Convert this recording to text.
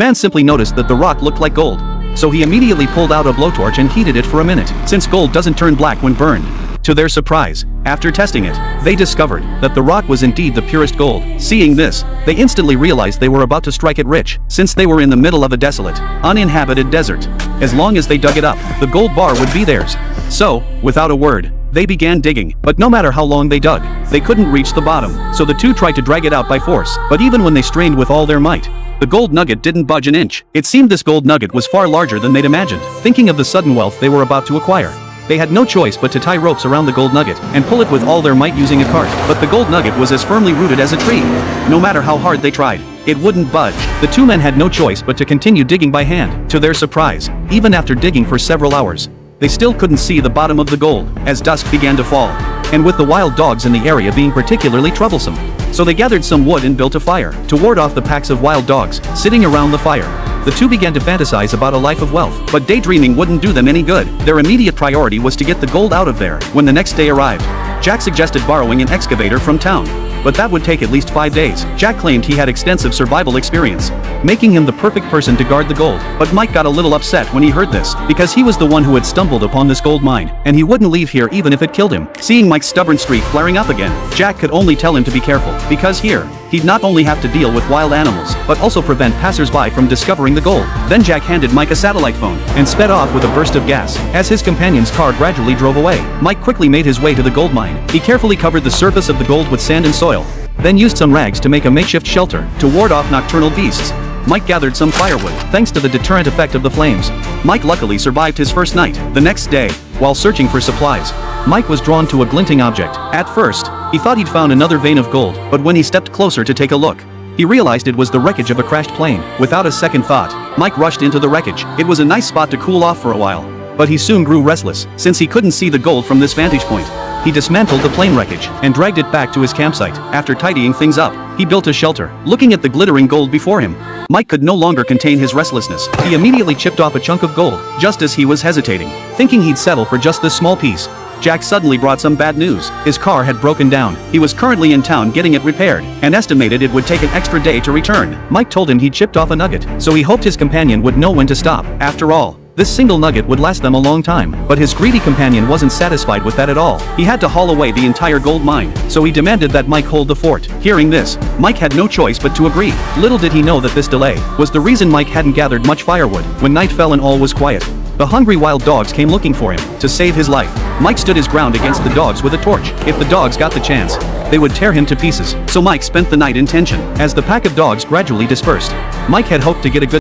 Man simply noticed that the rock looked like gold. So he immediately pulled out a blowtorch and heated it for a minute, since gold doesn't turn black when burned. To their surprise, after testing it, they discovered that the rock was indeed the purest gold. Seeing this, they instantly realized they were about to strike it rich, since they were in the middle of a desolate, uninhabited desert. As long as they dug it up, the gold bar would be theirs. So, without a word, they began digging, but no matter how long they dug, they couldn't reach the bottom, so the two tried to drag it out by force, but even when they strained with all their might, the gold nugget didn't budge an inch. It seemed this gold nugget was far larger than they'd imagined. Thinking of the sudden wealth they were about to acquire, they had no choice but to tie ropes around the gold nugget and pull it with all their might using a cart. But the gold nugget was as firmly rooted as a tree. No matter how hard they tried, it wouldn't budge. The two men had no choice but to continue digging by hand. To their surprise, even after digging for several hours, they still couldn't see the bottom of the gold, as dusk began to fall, and with the wild dogs in the area being particularly troublesome. So they gathered some wood and built a fire, to ward off the packs of wild dogs sitting around the fire. The two began to fantasize about a life of wealth, but daydreaming wouldn't do them any good. Their immediate priority was to get the gold out of there. When the next day arrived, Jack suggested borrowing an excavator from town, but that would take at least 5 days. Jack claimed he had extensive survival experience, making him the perfect person to guard the gold. But Mike got a little upset when he heard this, because he was the one who had stumbled upon this gold mine, and he wouldn't leave here even if it killed him. Seeing Mike's stubborn streak flaring up again, Jack could only tell him to be careful, because here, he'd not only have to deal with wild animals, but also prevent passers-by from discovering the gold. Then Jack handed Mike a satellite phone, and sped off with a burst of gas. As his companion's car gradually drove away, Mike quickly made his way to the gold mine. He carefully covered the surface of the gold with sand and soil, then used some rags to make a makeshift shelter, to ward off nocturnal beasts. Mike gathered some firewood, thanks to the deterrent effect of the flames. Mike luckily survived his first night. The next day, while searching for supplies, Mike was drawn to a glinting object. At first, he thought he'd found another vein of gold, but when he stepped closer to take a look, he realized it was the wreckage of a crashed plane. Without a second thought, Mike rushed into the wreckage. It was a nice spot to cool off for a while, but he soon grew restless, since he couldn't see the gold from this vantage point. He dismantled the plane wreckage and dragged it back to his campsite. After tidying things up, he built a shelter. Looking at the glittering gold before him, Mike could no longer contain his restlessness. He immediately chipped off a chunk of gold, just as he was hesitating, thinking he'd settle for just this small piece. Jack suddenly brought some bad news. His car had broken down. He was currently in town getting it repaired, and estimated it would take an extra day to return. Mike told him he'd chipped off a nugget, so he hoped his companion would know when to stop. After all, this single nugget would last them a long time. But his greedy companion wasn't satisfied with that at all. He had to haul away the entire gold mine, so he demanded that Mike hold the fort. Hearing this, Mike had no choice but to agree. Little did he know that this delay was the reason Mike hadn't gathered much firewood. When night fell and all was quiet, the hungry wild dogs came looking for him. To save his life, Mike stood his ground against the dogs with a torch. If the dogs got the chance, they would tear him to pieces. So Mike spent the night in tension. As the pack of dogs gradually dispersed, Mike had hoped to get a good